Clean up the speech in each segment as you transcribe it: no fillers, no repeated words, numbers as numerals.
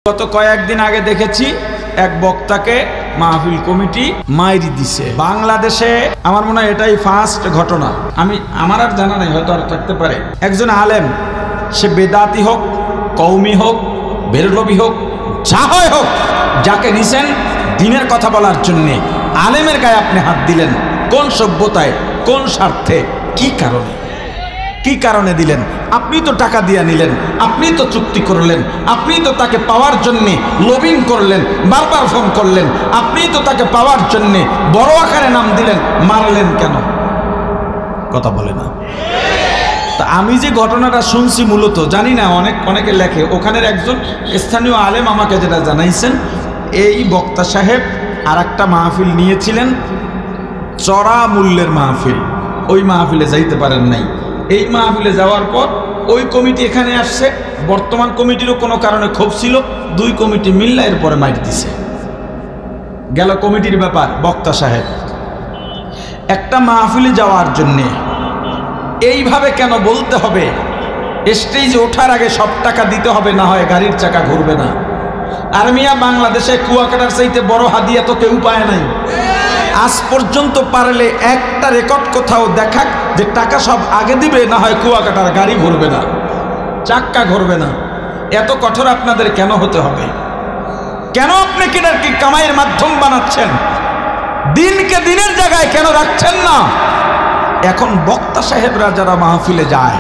গত কয়েকদিন আগে দেখেছি এক বক্তাকে মাহফিল কমিটি মাইরি দিছে বাংলাদেশে। আমার মনে হয় এটাই ফার্স্ট ঘটনা। আমার আর জানা নাই, হয়তো আর থাকতে পারে। একজন আলেম, সে বেদাতি হোক, কওমি হোক, বেরলভী হোক, যা হয় হোক, যাকে নিছেন দিনের কথা বলার জন্যে, আলেমের গায়ে আপনি হাত দিলেন কোন সভ্যতায়, কোন স্বার্থে, কি কারণে দিলেন? আপনি তো টাকা দিয়ে নিলেন, আপনি তো চুক্তি করলেন, আপনি তো তাকে পাওয়ার জন্যে লবিং করলেন, বারবার ফোন করলেন, আপনি তো তাকে পাওয়ার জন্যে বড় আকারে নাম দিলেন, মারলেন কেন? কথা বলে না। তা আমি যে ঘটনাটা শুনছি, মূলত জানি না, অনেকে লেখে, ওখানের একজন স্থানীয় আলেম আমাকে যেটা জানাইছেন, এই বক্তা সাহেব আর একটা মাহফিল নিয়েছিলেন, চড়া মূল্যের মাহফিল। ওই মাহফিলে যাইতে পারেন নাই। এই মাহফিলে যাওয়ার পর ওই কমিটি এখানে আসছে, বর্তমান কমিটিরও কোনো কারণে ক্ষোভ ছিল, দুই কমিটি মিল্লা এরপরে মাইর দিছে। গেল কমিটির ব্যাপার। বক্তা সাহেব একটা মাহফিলে যাওয়ার জন্যে এইভাবে কেন বলতে হবে? স্টেজে ওঠার আগে সব টাকা দিতে হবে, না হয় গাড়ির চাকা ঘুরবে না। আর মিয়া, বাংলাদেশে কুয়াকাটার চাইতে বড় হাদিয়া তো কেউ পায় নাই। আজ পর্যন্ত পারলে একটা রেকর্ড কোথাও দেখাক যে টাকা সব আগে দিবে, না হয় কুয়াকাটার গাড়ি ঘুরবে না, চাক্কা ঘুরবে না। এত কঠোর আপনাদের কেন হতে হবে? কেন আপনি কি কামাইয়ের মাধ্যম বানাচ্ছেন? দিনকে দিনের জায়গায় কেন রাখছেন না? এখন বক্তা সাহেবরা যারা মাহফিলে যায়,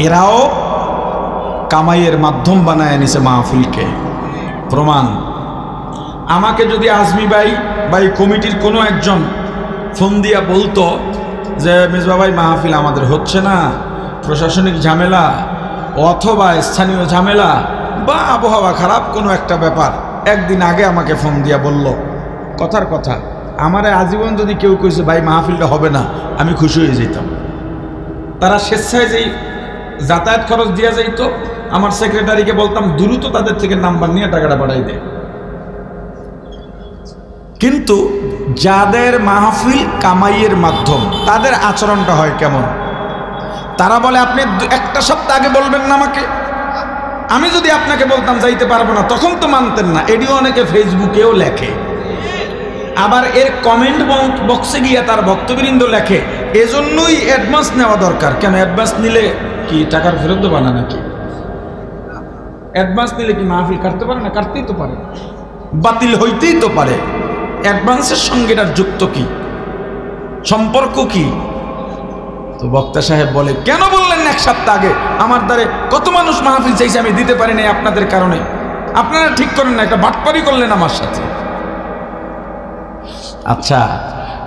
এরাও কামাইয়ের মাধ্যম বানায় নিছে মাহফিলকে। প্রমাণ, আমাকে যদি আজমি ভাই কমিটির কোনো একজন ফোন দিয়া বলতো যে মেজবা ভাই, মাহফিল আমাদের হচ্ছে না, প্রশাসনিক ঝামেলা অথবা স্থানীয় ঝামেলা বা আবহাওয়া খারাপ কোনো একটা ব্যাপার, একদিন আগে আমাকে ফোন দিয়া বলল, কথার কথা, আমারে আজীবন যদি কেউ কইছে ভাই মাহফিলটা হবে না, আমি খুশি হয়ে যেতাম। তারা স্বেচ্ছায় যেই যাতায়াত খরচ দিয়া যাইত, আমার সেক্রেটারিকে বলতাম দ্রুত তাদের থেকে নাম্বার নিয়ে টাকাটা পাঠাই দে। কিন্তু যাদের মাহফিল কামাইয়ের মাধ্যম, তাদের আচরণটা হয় কেমন? তারা বলে, আপনি একটা সপ্তাহ আগে বলবেন না আমাকে। আমি যদি আপনাকে বলতাম যাইতে পারবো না, তখন তো মানতেন না। এটিও অনেকে ফেসবুকেও লেখে। আবার এর কমেন্ট বক্সে গিয়ে তার ভক্তবৃন্দ লেখে, এজন্যই অ্যাডভান্স নেওয়া দরকার। কেন অ্যাডভান্স নিলে কি টাকার ফেরত দেবা না নাকি? অ্যাডভান্স নিলে কি মাহফিল কাটতে পারে না? কাটতেই তো পারে, বাতিল হইতেই তো পারে। অ্যাডভান্সের সঙ্গে এটার যুক্ত কি, সম্পর্ক কি? তো বক্তা সাহেব বলে, কেন বললেন এক সপ্তাহ আগে? আমার দ্বারে কত মানুষ মাহফিল চাইছে, আমি দিতে পারি নাই আপনাদের কারণে। আপনারা ঠিক করেন না, একটা বাটপারি করলেন আমার সাথে। আচ্ছা,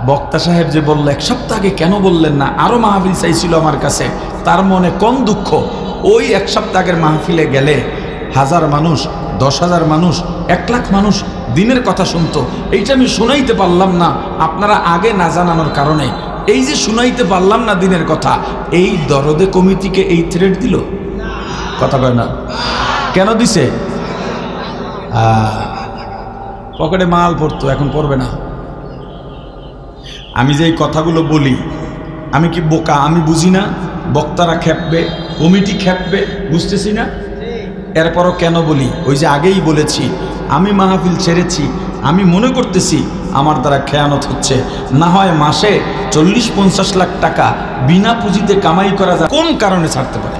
বক্তা সাহেব যে বলল এক সপ্তাহ আগে কেন বললেন না, আরো মাহফিল চাইছিল আমার কাছে, তার মনে কোন দুঃখ? ওই এক সপ্তাহ আগের মাহফিলে গেলে 1000 মানুষ, 10,000 মানুষ, 1 লাখ মানুষ দিনের কথা শুনতো। এইটা আমি শুনাইতে পারলাম না আপনারা আগে না জানানোর কারণে। এই যে শুনাইতে পারলাম না দিনের কথা, এই দরদে কমিটিকে এই থ্রেড দিল? কথা কয় না? কেন দিছে? পকেটে মাল পড়তো, এখন পড়বে না। আমি যে এই কথাগুলো বলি, আমি কি বোকা? আমি বুঝি না? বক্তারা খেপবে, কমিটি খেপবে, বুঝতেছি না। এরপরও কেন বলি? ওই যে আগেই বলেছি, আমি মাহফিল ছেড়েছি, আমি মনে করতেছি আমার দ্বারা খেয়ানত হচ্ছে। না হয় মাসে 40-50 লাখ টাকা বিনা পুঁজিতে কামাই করা যায়। কোন কারণে ছাড়তে পারে?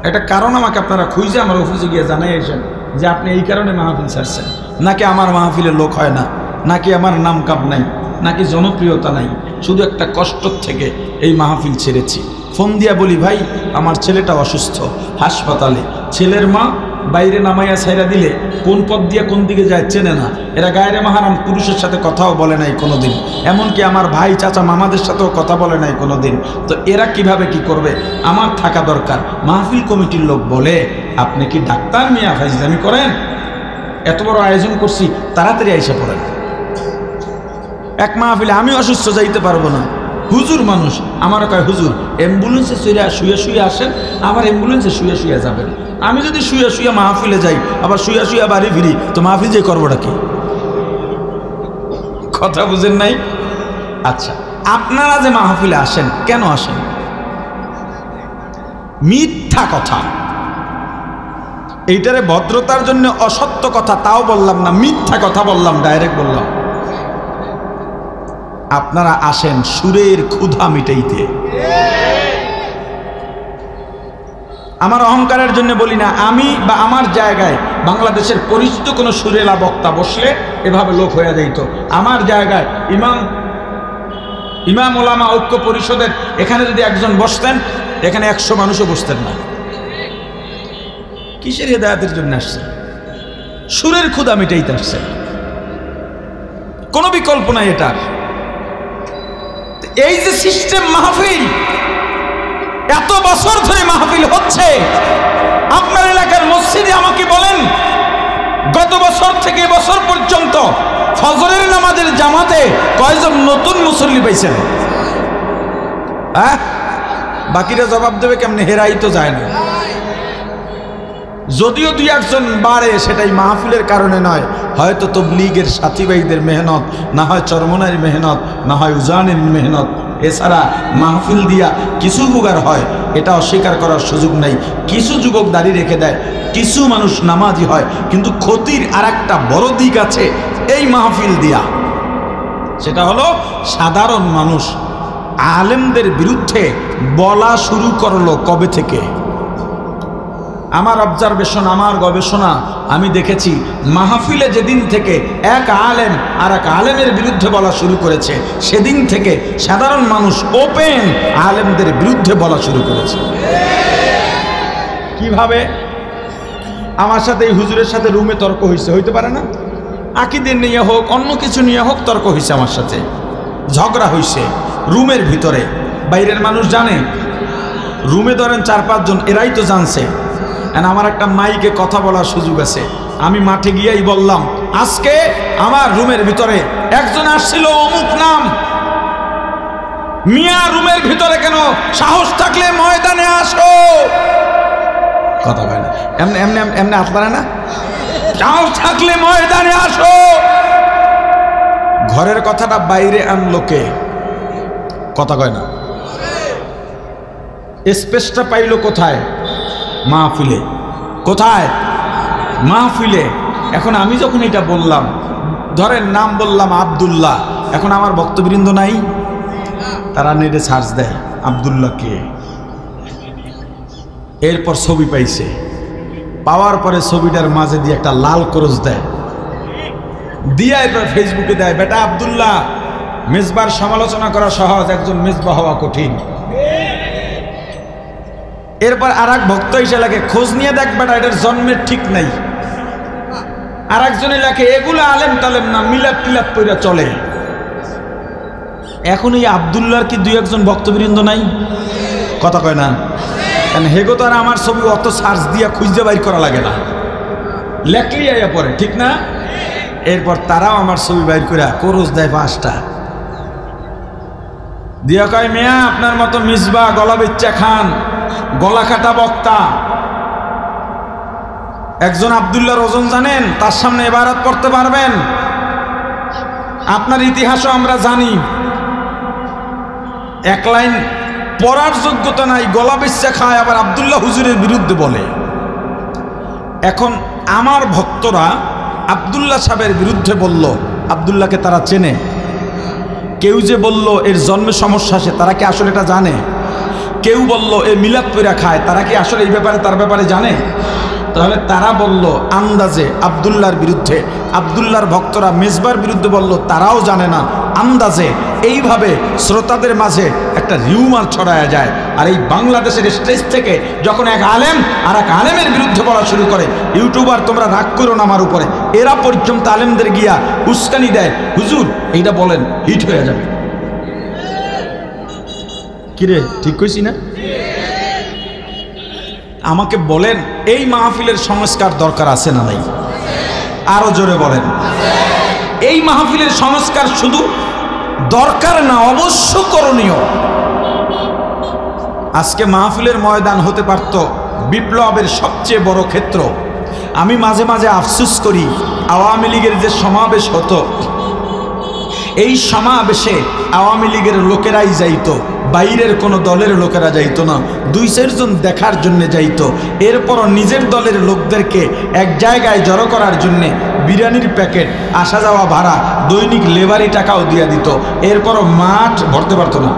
একটা কারণ আমাকে আপনারা খুঁজে আমার অফিসে গিয়ে জানাইয়েছেন যে আপনি এই কারণে মাহফিল ছাড়ছেন। নাকি আমার মাহফিলে লোক হয় না, নাকি আমার নাম কাপ নাই, নাকি জনপ্রিয়তা নাই, শুধু একটা কষ্ট থেকে এই মাহফিল ছেড়েছি। ফোন দিয়া বলি, ভাই আমার ছেলেটা অসুস্থ, হাসপাতালে। ছেলের মা বাইরে নামাইয়া ছাইরা দিলে কোন পথ দিয়া কোন দিকে যায় চেনে না। এরা গায়রে মাহারাম পুরুষের সাথে কথাও বলে নাই কোনোদিন, এমনকি আমার ভাই, চাচা, মামাদের সাথেও কথা বলে নাই কোনোদিন। তো এরা কিভাবে কি করবে? আমার থাকা দরকার। মাহফিল কমিটির লোক বলে, আপনি কি ডাক্তার মিয়া, ফাইজলামি করেন? এত বড় আয়োজন করছি, তাড়াতাড়ি আইসা পড়েন। এক মাহফিলে আমি অসুস্থ, যাইতে পারবো না। হুজুর মানুষ আমার কয়, হুজুর অ্যাম্বুলেন্সে শুয়ে শুয়ে আসেন, আবার অ্যাম্বুলেন্সে শুয়ে যাবেন। আমি যদি শুয়ে মাহফিলে যাই, আবার শুয়ে বাড়ি ফিরি, তো মাহফিল যে করবোটা কি? কথা বুঝেন নাই? আচ্ছা, আপনারা যে মাহফিলে আসেন, কেন আসেন? মিথ্যা কথা। এইটারে ভদ্রতার জন্য অসত্য কথা তাও বললাম না, মিথ্যা কথা বললাম, ডাইরেক্ট বললাম। আপনারা আসেন সুরের ক্ষুধা মিটাইতে। আমার অহংকারের জন্য বলি না, আমি বা আমার জায়গায় বাংলাদেশের পরিচিত কোনো সুরেলা বক্তা বসলে এভাবে লোক হয়ে যাইত। আমার জায়গায় ইমাম ওলামা ঐক্য পরিষদের এখানে যদি একজন বসতেন, এখানে 100 মানুষও বসতেন না। কিসের হেদায়েতের জন্য আসছে? সুরের ক্ষুধা মিটাইতে আসছে, কোনো বিকল্প নাই এটার। এই যে সিস্টেম মাহফিল, এত বছর ধরে মাহফিল হচ্ছে, আপনার এলাকার মসজিদে আমাকে বলেন গত বছর থেকে বছর পর্যন্ত ফজরের নামাজের জামাতে কয়জন নতুন মুসল্লি পাইছেন? হ্যাঁ, বাকিরা জবাব দেবে কেমনে? হেরাই তো যায় না। যদিও 2-1 বাড়ে, সেটাই মাহফিলের কারণে নয়, হয়তো তবলিগের সাথী ভাইদের মেহনত, না হয় চরমনার মেহনত, না হয় উজানের মেহনত। এছাড়া মাহফিল দিয়া কিছু উপকার হয়, এটা অস্বীকার করার সুযোগ নাই। কিছু যুবক দাঁড়িয়ে রেখে দেয়, কিছু মানুষ নামাজি হয়, কিন্তু ক্ষতির আর একটা বড় দিক আছে এই মাহফিল দিয়া। সেটা হলো সাধারণ মানুষ আলেমদের বিরুদ্ধে বলা শুরু করলো কবে থেকে? আমার অবজারভেশন, আমার গবেষণা, আমি দেখেছি মাহফিলে যেদিন থেকে এক আলেম আর এক আলেমের বিরুদ্ধে বলা শুরু করেছে, সেদিন থেকে সাধারণ মানুষ ওপেন আলেমদের বিরুদ্ধে বলা শুরু করেছে। কিভাবে? আমার সাথে এই হুজুরের সাথে রুমে তর্ক হয়েছে, হইতে পারে না? আকীদা নিয়ে হোক, অন্য কিছু নিয়ে হোক, তর্ক হয়েছে, আমার সাথে ঝগড়া হয়েছে রুমের ভিতরে। বাইরের মানুষ জানে? রুমে ধরেন 4-5 জন, এরাই তো জানছে। আমার একটা মাইকে কথা বলার সুযোগ আছে, আমি মাঠে গিয়েই বললাম, আজকে আমার রুমের ভিতরে একজন আসছিল অমুক নাম, মিয়া রুমের ভিতরে কেন? সাহস থাকলে ময়দানে আসো। কথা কয় না, এমনি এমনি এমনি আসবে না, সাহস থাকলে ময়দানে আসো। ঘরের কথাটা বাইরে আনলো কে? কথা কয় না। স্পেসটা পাইল কোথায়? মাহফিলে। কোথায়? মাহফিলে। এখন আমি যখন এটা বললাম, ধরেন নাম বললাম আব্দুল্লাহ, এখন আমার ভক্তবৃন্দ নাই, তারা নেটে সার্চ দেয় আব্দুল্লাহ কে, এরপর ছবি পাইছে, পাওয়ার পরে ছবিটার মাঝে দিয়ে একটা লাল ক্রস দেয়, দিয়ে এরপর ফেসবুকে দেয়, বেটা আব্দুল্লাহ, মেজবার সমালোচনা করা সহজ, একজন মেজবা হওয়া কঠিন। এরপর আর এক ভক্ত এসে লাগে, খোঁজ নিয়ে দেখ বেটা, এটার জন্মের ঠিক নাই। আর একজনে লেখে, এগুলো আলেম টালেম না, মিলাদ টিলাদ কইরা চলে। এখন এই আব্দুল্লাহর কি 2-1 জন ভক্তবৃন্দ নাই? কথা কয় না। হেগো তো আর আমার ছবি অত সার্চ দিয়া খুঁজতে বাইর করা লাগে না, লেখলি আইয়া পরে, ঠিক না? এরপর তারাও আমার ছবি বাইর করে কোরস দেয় 5টা, দিয়া কয়, মিয়া আপনার মতো মিসবা গলা বেচ্চা খান, গলা কাটা বক্তা। একজন আব্দুল্লাহর ওজন জানেন? তার সামনে ইবারত পড়তে পারবেন? আপনার ইতিহাসও আমরা জানি, 1 লাইন পড়ার যোগ্যতা নাই, গলা বেচ্চা খায়, আবার আব্দুল্লাহ হুজুরের বিরুদ্ধে বলে। এখন আমার ভক্তরা আব্দুল্লাহ সাহেবের বিরুদ্ধে বলল, আব্দুল্লাহকে তারা চেনে? কেউ যে বলল এর জন্মে সমস্যা আছে, তারা কি আসলে এটা জানে? কেউ বলল এ মিলাদ পইরা খায়, তারা কি আসলে এই ব্যাপারে, তার ব্যাপারে জানে? তাহলে তারা বলল আন্দাজে আব্দুল্লাহর বিরুদ্ধে, আব্দুল্লাহর ভক্তরা মেজবার বিরুদ্ধে বলল, তারাও জানে না, আন্দাজে। এইভাবে শ্রোতাদের মাঝে একটা রিউমার ছড়ায়া যায়। আর এই বাংলাদেশের স্টেজ থেকে যখন এক আলেম আর এক আলেমের বিরুদ্ধে বলা শুরু করে, ইউটিউবার তোমরা রাগ করো না আমার উপরে, এরা পর্যন্ত আলেমদের গিয়া উস্কানি দেয়, হুজুর এইটা বলেন, হিট হয়ে যাবে। কিরে, ঠিক কইছি না? আমাকে বলেন, এই মাহফিলের সংস্কার দরকার আছে না নাই? আরো জোরে বলেন। এই মাহফিলের সংস্কার শুধু দরকার না, অবশ্য করণীয়। আজকে মাহফিলের ময়দান হতে পারত বিপ্লবের সবচেয়ে বড় ক্ষেত্র। আমি মাঝে মাঝে আফসোস করি, আওয়ামী লীগের যে সমাবেশ হতো, এই সমাবেশে আওয়ামী লীগের লোকেরাই যাইতো, বাইরের কোনো দলের লোকেরা যাইতো না, 2-4 জন দেখার জন্য যাইতো। এরপরও নিজের দলের লোকদেরকে এক জায়গায় জড়ো করার জন্যে বিরিয়ানির প্যাকেট, আসা যাওয়া ভাড়া, দৈনিক লেবারি টাকাও দিয়ে দিত। এরপরও মাঠ ভরতে পারতো না।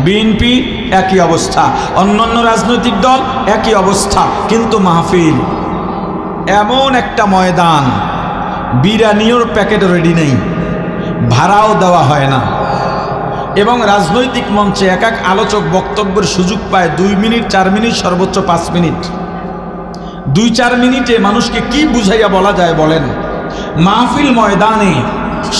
বিএনপি একই অবস্থা, অন্যান্য রাজনৈতিক দল একই অবস্থা। কিন্তু মাহফিল এমন একটা ময়দান, বিরিয়ানির প্যাকেট রেডি নেই, ভাড়াও দেওয়া হয় না, এবং রাজনৈতিক মঞ্চে এক এক আলোচক বক্তব্যের সুযোগ পায় 2 মিনিট 4 মিনিট সর্বোচ্চ 5 মিনিট। 2-4 মিনিটে মানুষকে কি বুঝাইয়া বলা যায় বলেন? মাহফিল ময়দানে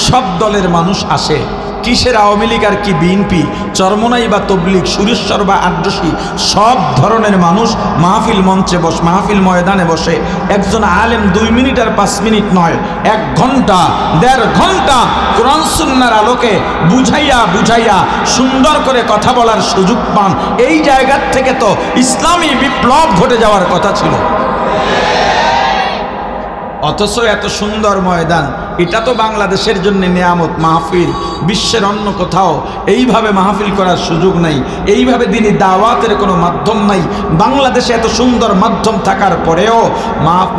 সব দলের মানুষ আসে। কিসের আওয়ামী লীগ আর কি বিএনপি, চরমোনাই বা তবলিগ, সুরেশ্বর বা আড্ডসি, সব ধরনের মানুষ মাহফিল মঞ্চে মাহফিল ময়দানে বসে। একজন আলেম 2 মিনিট আর 5 মিনিট নয়, 1 ঘন্টা 1.5 ঘন্টা কোরআন সুন্নাহর আলোকে বুঝাইয়া বুঝাইয়া সুন্দর করে কথা বলার সুযোগ পান। এই জায়গা থেকে তো ইসলামী বিপ্লব ঘটে যাওয়ার কথা ছিল। অথচ এত সুন্দর ময়দান, এটা তো বাংলাদেশের জন্য নিয়ামত। মাহফিল বিশ্বের অন্য কোথাও এইভাবে মাহফিল করার সুযোগ নাই, এইভাবে দিনই দাওয়াতের কোনো মাধ্যম নাই। বাংলাদেশে এত সুন্দর মাধ্যম থাকার পরেও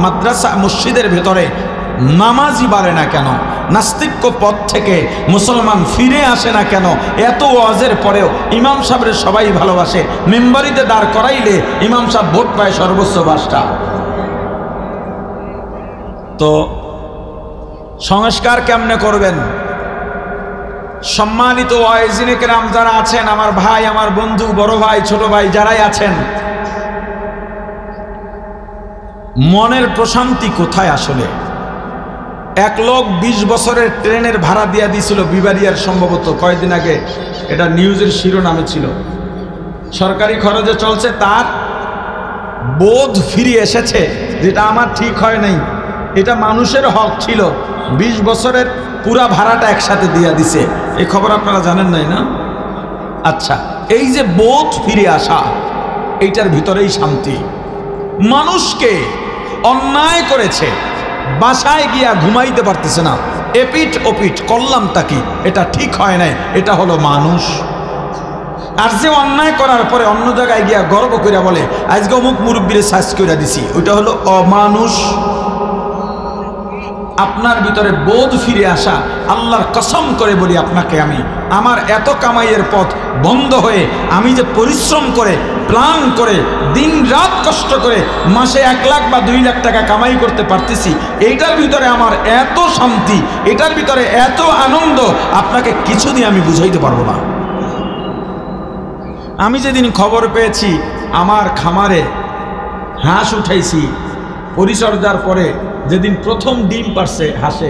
মাদ্রাসা মসজিদের ভেতরে নামাজি বাড়ে না কেন? নাস্তিক্য পথ থেকে মুসলমান ফিরে আসে না কেন? এত ওয়াজের পরেও ইমাম সাহেবের সবাই ভালোবাসে, মেম্বারিতে দাঁড় করাইলে ইমাম সাহেব ভোট পায় সর্বোচ্চ 5টা। তো সংস্কার কেমনে করবেন? সম্মানিত ওয়াইজিনে কেরাম যারা আছেন, আমার ভাই, আমার বন্ধু, বড় ভাই, ছোট ভাই যারাই আছেন, মনের প্রশান্তি কোথায় আসলে? এক লোক 20 বছরের ট্রেনের ভাড়া দিয়া দিয়েছিল বিবারিয়ার, সম্ভবত কয়েকদিন আগে এটা নিউজের শিরোনামে ছিল। সরকারি খরচে চলছে, তার বোধ ফিরে এসেছে, যেটা আমার ঠিক হয় নাই, এটা মানুষের হক ছিল। 20 বছরের পুরা ভাড়াটা একসাথে দিয়া দিছে। এই খবর আপনারা জানেন নাই না? আচ্ছা, এই যে বোধ ফিরে আসা, এইটার ভিতরেই শান্তি। মানুষকে অন্যায় করেছে, বাসায় গিয়া ঘুমাইতে পারতেছে না, এপিট ওপিট করলামটা কি, এটা ঠিক হয় নাই, এটা হলো মানুষ। আর যে অন্যায় করার পরে অন্য জায়গায় গিয়া গর্ব কইরা বলে আজকে অমুক মুরব্বীরে সাজ কইরা দিছি, ওইটা হলো অমানুষ। আপনার ভিতরে বোধ ফিরে আসা, আল্লাহর কসম করে বলি আপনাকে, আমি আমার এত কামাইয়ের পথ বন্ধ হয়ে আমি যে পরিশ্রম করে প্ল্যান করে দিন রাত কষ্ট করে মাসে 1 লাখ বা 2 লাখ টাকা কামাই করতে পারতেছি, এইটার ভিতরে আমার এত শান্তি, এটার ভিতরে এত আনন্দ, আপনাকে কিছু দিয়ে আমি বুঝাইতে পারবো না। আমি যেদিন খবর পেয়েছি আমার খামারে হাঁস উঠাইছি, পরিচর্যার পরে যেদিন প্রথম ডিম পারছে হাঁসে,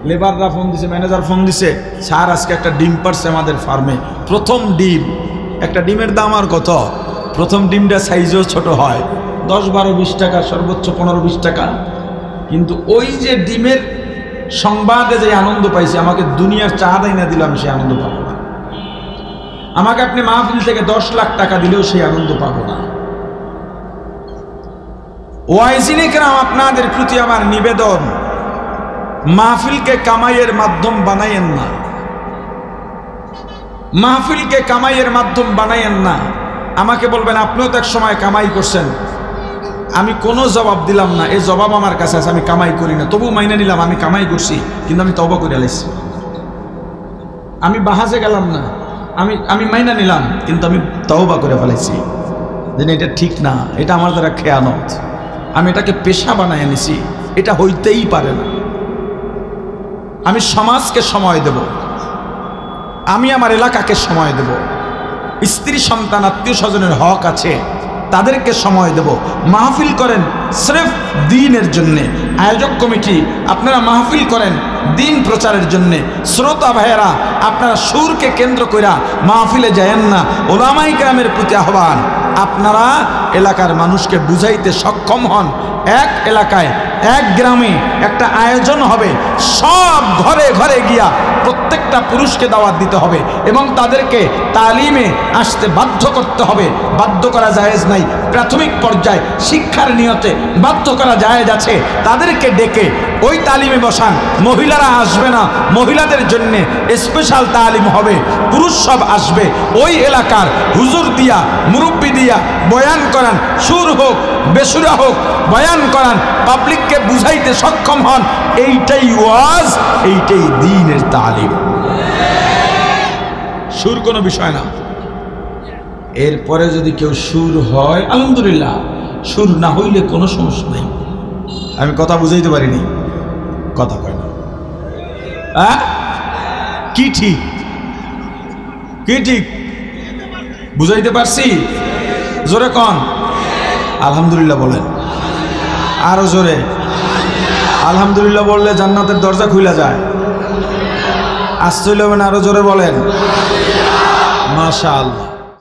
লেবাররা ফোন দিছে, ম্যানেজার ফোন দিছে, স্যার আজকে একটা ডিম পারছে আমাদের ফার্মে, প্রথম ডিম। একটা ডিমের দাম আর কত? প্রথম ডিমটা সাইজও ছোট হয়, 10, 12, 20 টাকা, সর্বোচ্চ 15, 20 টাকা। কিন্তু ওই যে ডিমের সংবাদে যে আনন্দ পাইছি, আমাকে দুনিয়ার চাঁদাই না দিলাম সে আনন্দ পাবো না। আমাকে আপনি মাহফিল থেকে 10 লাখ টাকা দিলেও সেই আনন্দ পাবো না। ওয়াইজিনে কেরাম, আপনাদের প্রতি আমার নিবেদন, মাহফিলকে কামাইয়ের মাধ্যম বানাইয়েন না, মাহফিলকে কামাইয়ের মাধ্যম বানাইয়েন না। আমাকে বলবেন আপনিও তো এক সময় কামাই করছেন, আমি কোনো জবাব দিলাম না, এই জবাব আমার কাছে আছে, আমি কামাই করি না, তবু মাইনে নিলাম আমি কামাই করছি, কিন্তু আমি তওবা করে আলাইছি। আমি বাহাজে গেলাম না, আমি মাইনা নিলাম, কিন্তু আমি তওবা করে ফেলাইছি যে এটা ঠিক না, এটা আমার দ্বারা খেয়ানত, আমি এটাকে পেশা বানায় নিছি, এটা হইতেই পারে না। আমি সমাজকে সময় দেব, আমি আমার এলাকাকে সময় দেব, স্ত্রী সন্তান আত্মীয় স্বজনের হক আছে, তাদেরকে সময় দেব। মাহফিল করেন স্রেফ দ্বীনের জন্যে, আয়োজক কমিটি আপনারা মাহফিল করেন দিন প্রচারের জন্যে। শ্রোতা ভাইয়েরা, আপনারা সুরকে কেন্দ্র কইরা মাহফিলে যায়েন না। ওলামায়ে কেরামের প্রতি আহ্বান, আপনারা এলাকার মানুষকে বুঝাইতে সক্ষম হন। এক এলাকায়, এক গ্রামে একটা আয়োজন হবে, সব ঘরে ঘরে গিয়া প্রত্যেকটা পুরুষকে দাওয়াত দিতে হবে এবং তাদেরকে তালিমে আসতে বাধ্য করতে হবে। বাধ্য করা জায়েজ নাই, প্রাথমিক পর্যায়ে শিক্ষার নিয়তে বাধ্য করা জায়েজ আছে। তাদেরকে ডেকে ওই তালিমে বসান। মহিলারা আসবে না, মহিলাদের জন্য স্পেশাল তালিম হবে, পুরুষ সব আসবে। ওই এলাকার হুজুর দিয়া, মুরব্বি দিয়া বয়ান করান, সুর হোক বেসুরা হোক বয়ান করান, পাবলিককে বুঝাইতে সক্ষম হন। এইটাই ওয়াজ, এইটাই দ্বীনের তালিম। সুর কোনো বিষয় না। এরপরে যদি কেউ সুর হয় আলহামদুলিল্লাহ, সুর না হইলে কোনো সমস্যা নেই। আমি কথা বুঝাইতে পারিনি, কথা কয় না। কি ঠিক কি ঠিক বুঝাইতে পারছি? জোরে কন আলহামদুলিল্লাহ বলেন, আরো জোরে আলহামদুলিল্লাহ বললে জান্নাতের দরজা খুলে যায়। আসতে হইলে আরো জোরে বলেন মাশাআল্লাহ।